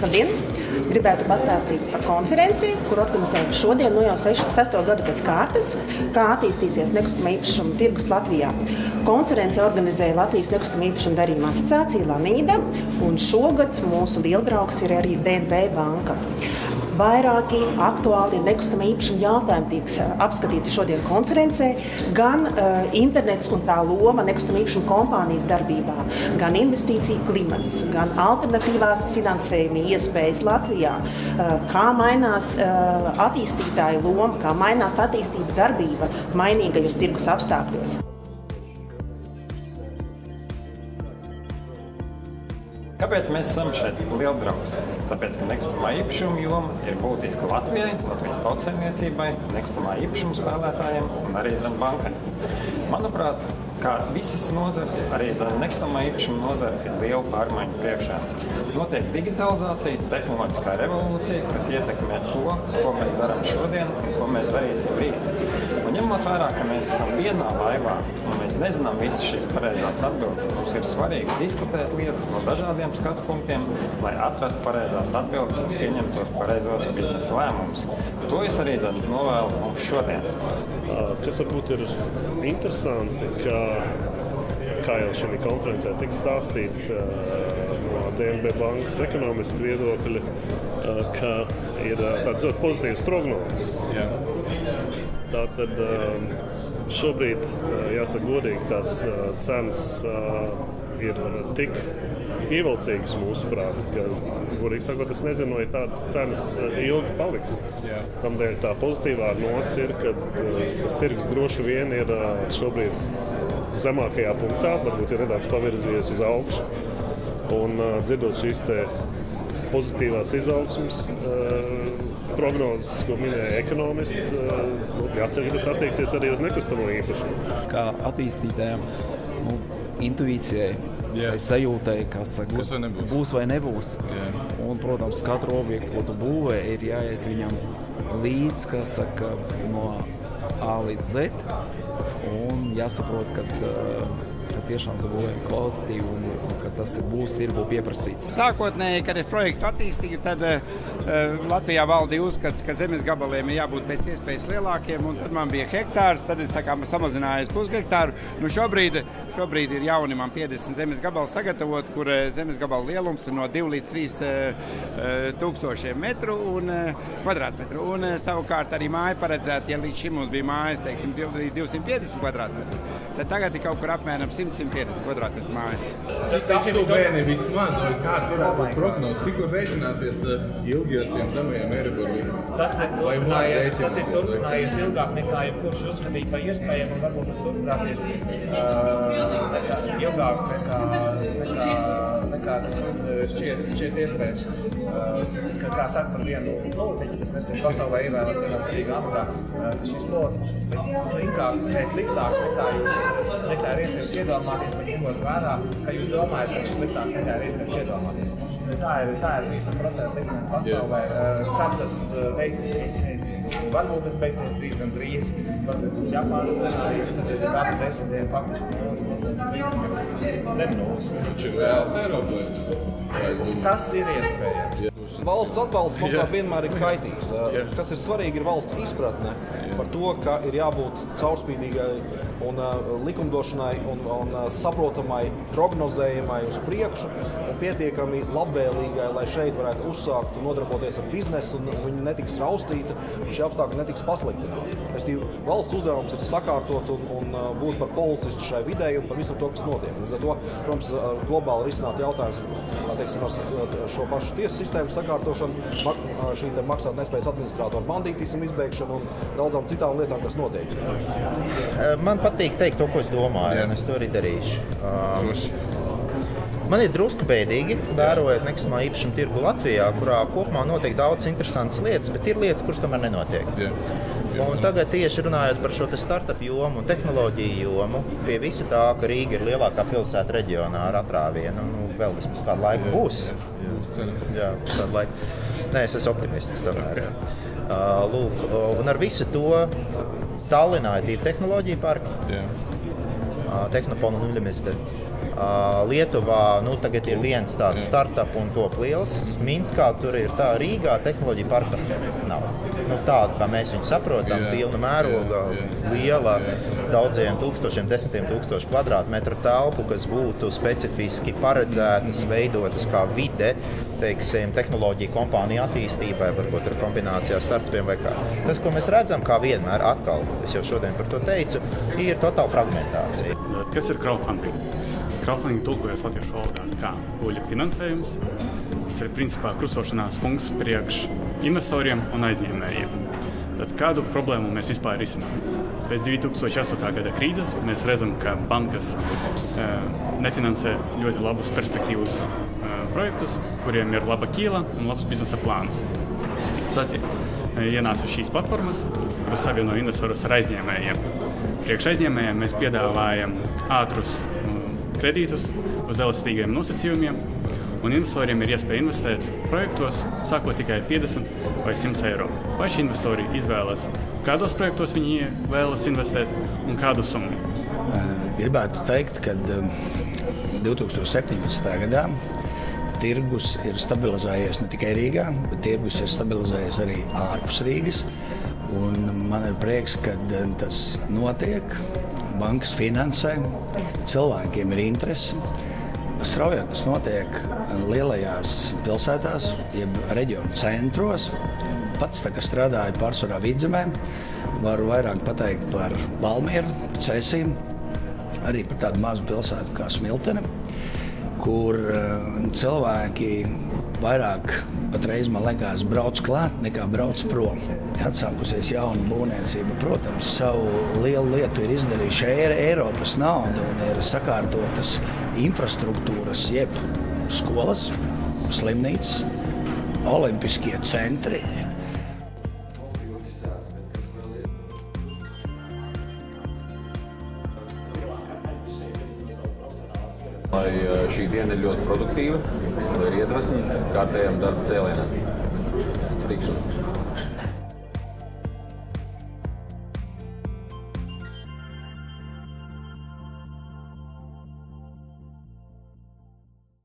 Labdien! Gribētu pastāstīt par konferenci, kur organizējam šodien jau 6. gadu pēc kārtas, kā attīstīsies nekustamā īpašuma tirgus Latvijā. Konferenci organizēja Latvijas nekustamā īpašuma darījuma asociācija Lanīda, un šogad mūsu lieldraugs ir arī DNB banka. Vairāki aktuāli nekustamā īpašuma jautājumi tiks apskatīti šodien konferencē, gan internets un tā loma nekustamā īpašuma kompānijas darbībā, gan investīcija klimats, gan alternatīvās finansējuma iespējas Latvijā, kā mainās attīstītāja loma, kā mainās attīstība darbība mainīgajos tirgus apstākļos. Kāpēc mēs esam šeit lieldraugs? Tāpēc, ka nekustamā īpašuma joma ir būtiska Latvijai, Latvijas tautsaimniecībai, nekustamā īpašuma spēlētājiem un arī bankai. Manuprāt, kā visas nozares, arī nekustamā īpašuma nozara ir liela pārmaiņu priekšā. Notiek digitalizācija, tehnoloģiskā revolūcija, kas ietekmēs to, ko mēs darām šodien un ko mēs darīsim rīt. Un ņemot vērā, ka mēs esam vienā laivā un mēs nezinām visas šīs pareizās atbildes, mums ir svarīgi diskutēt lietas no dažādiem skatu punktiem, lai atrastu pareizās atbildes un pieņemtos pareizos biznesa lēmumus. To es arī novēlu mums šodien. Kas varbūt ir interesanti, kā jau šī konferencē tika stāstīts no DNB bankas ekonomistu viedokļa, ka ir tāds ļoti pozitīvs prognozes. Tātad šobrīd, jāsaka godīgi, tās cenas ir tik ievilcīgas mūsuprāt, ka, godīgi sakot, es nezinu, vai tādas cenas ilgi paliks. Tamdēļ tā pozitīvā nots ir, ka tas tirgus droši vien ir šobrīd zemākajā punktā, varbūt ir nedaudz pavirzījies uz augšu. Un dzirdot šīs te pozitīvās izaugsmes prognozes, ko minēja ekonomists, jācer, ka tas attieksies arī uz nekustamo īpašumu. Kā attīstītājiem, intuīcijai, sajūtai, kas saka, būs vai nebūs. Un, protams, katru objektu, ko tu būvē, ir jāiet viņam līdz, kas saka, no A līdz Z. Un jāsaprot, ka tiešām tu būvē kvalitatīvi un ka tas būs tirgu pieprasīts. Sākotnēji, kad es projektu attīstīju, tad Latvijā valdīja uzskats, ka zemes gabaliem ir jābūt pēc iespējas lielākiem, un tad man bija hektārs, tad es tā kā samazināju pushektāru. Nu šobrīd ir jauni man 50 zemes gabali sagatavot, kur zemes gabala lielums ir no 2 līdz 3 tūkstošiem metru un kvadrātmetru. Un savukārt arī māja paredzēta, ja līdz šim mums bija mājas, teiksim, 250 kvadrātmetru, tad tagad ir kaut kur apmēram 100-150 kvadrātmetru mājas. Cik aptuveni vismaz, vai kāds varētu būt prognozes, cik var rēķināties ilgi ar tiem zemajiem Eiriboriem? Tas ir turpinājies ilgāk nekā jebkurš uzskatīja par iespējamu, un varbūt tas turpināsies ilgāk nekā tas šķiet iespējams. Kā saka par vienu politiķu, kas nesen pasaulē ievēlēts vienā svarīgā amatā, ka šis politiķis ir sliktāks nekā ir iespējams iedomāties, bet ņemot vērā, ka jūs domājat, ka šis sliktāks nekā ir iespējams iedomāties. Tā ir 30% likme pasaulē. Kad tas beigsies, es nezinu. Varbūt tas beigsies diezgan drīz. Varbūt būs Japānas scenārijs, kad ir katru 10 dienu faktiski 0% zem nulles. Viņš ir reāls Eiropai? Tas ir iespējams. Valsts atbalsts, manuprāt, vienmēr ir kaitīgs. Kas ir svarīgi, ir valsts izpratne par to, ka ir jābūt caurspīdīgai un likumdošanai un saprotamai, prognozējamai uz priekšu un pietiekami labvēlīgai, lai šeit varētu uzsākt un nodarboties ar biznesu un viņi netiks raustīti un šie apstākļi netiks pasliktināti. Valsts uzdevums ir sakārtot un būt par policistu šai videi un par visu to, kas notiek. Līdz ar to, protams, globāli risināt jautājums ir, teiksim, ar šo pašu tiesu sistēmu sakārtošanu, šī maksāt nespējas administrātoru bandītismu izbeigšanu un daudzām citām lietām, kas notiek. Man patīk teikt to, ko es domāju, un es to arī darīšu. Man ir drusku bēdīgi, vērojot nekustamā īpašuma tirgu Latvijā, kurā kopumā notiek daudz interesantas lietas, bet ir lietas, kuras tomēr nenotiek. Un tagad tieši runājot par šo startup jomu un tehnoloģiju jomu, pie visa tā, ka Rīga ir lielākā pilsēta reģionā ar atrāvienu, vēl vismaz kādu laiku būs. Jā, kādu laiku. Nē, es esmu optimists tomēr. Lūk, un ar visu to Tallinā ir 2 tehnoloģiju parki. Tehnopol un Uļļamiste. Lietuvā tagad ir viens tāds startup un top liels. Minskā tur ir tā Rīgā tehnoloģija parka nav. Tāda, kā mēs viņu saprotam, pilna mēroga, liela, daudziem tūkstošiem, desmitiem tūkstošu kvadrātmetru telpu, kas būtu specifiski paredzētas, veidotas kā vide, teiksim, tehnoloģiju kompāniju attīstībai, varbūt ar kombinācijā startupiem vai kā. Tas, ko mēs redzam, kā vienmēr atkal, es jau šodien par to teicu, ir totāla fragmentācija. Kas ir crowdfunding? Crowdfunding tulkojas latviešu valodā kā pūļu finansējums. Tas ir principā krustošanās punkts priekš investoriem un aizņēmējiem. Tad kādu problēmu mēs vispār risinām? Pēc 2008. gada krīzes mēs redzam, ka bankas nefinansē ļoti labus perspektīvus projektus, kuriem ir laba ķīla un labs biznesa plāns. Tad ienāca šīs platformas, kuras savieno investorus ar aizņēmējiem. Priekš aizņēmējiem mēs piedāvājam ātrus kredītus uz elastīgiem nosacījumiem, un investoriem ir iespēja investēt projektos, sākot tikai 50 vai 100 eiro. Vai šie investori izvēlas, kādos projektos viņi vēlas investēt un kādu summu? Gribētu teikt, ka 2017. gadā tirgus ir stabilizējies ne tikai Rīgā, bet tirgus ir stabilizējies arī ārpus Rīgas. Un man ir prieks, ka tas notiek, bankas finansē, cilvēkiem ir interese. Straujāk tas notiek lielajās pilsētās, jeb reģionu centros. Pats strādāju pārsvarā Vidzemē, varu vairāk pateikt par Valmieru, Cēsīm, arī par tādu mazu pilsētu kā Smiltene, kur cilvēki vairāk patreiz, man liekas, brauc klāt nekā brauc prom. Atsākusies jauna būvniecība, protams, savu lielu lietu ir izdarījuši Eiropas naudu un ir sakārtotas infrastruktūras, jeb skolas, slimnīcas, olimpiskie centri. Lai šī diena ir ļoti produktīva, lai ir iedvesma kārtējam darba cēlienam. Tikšanās!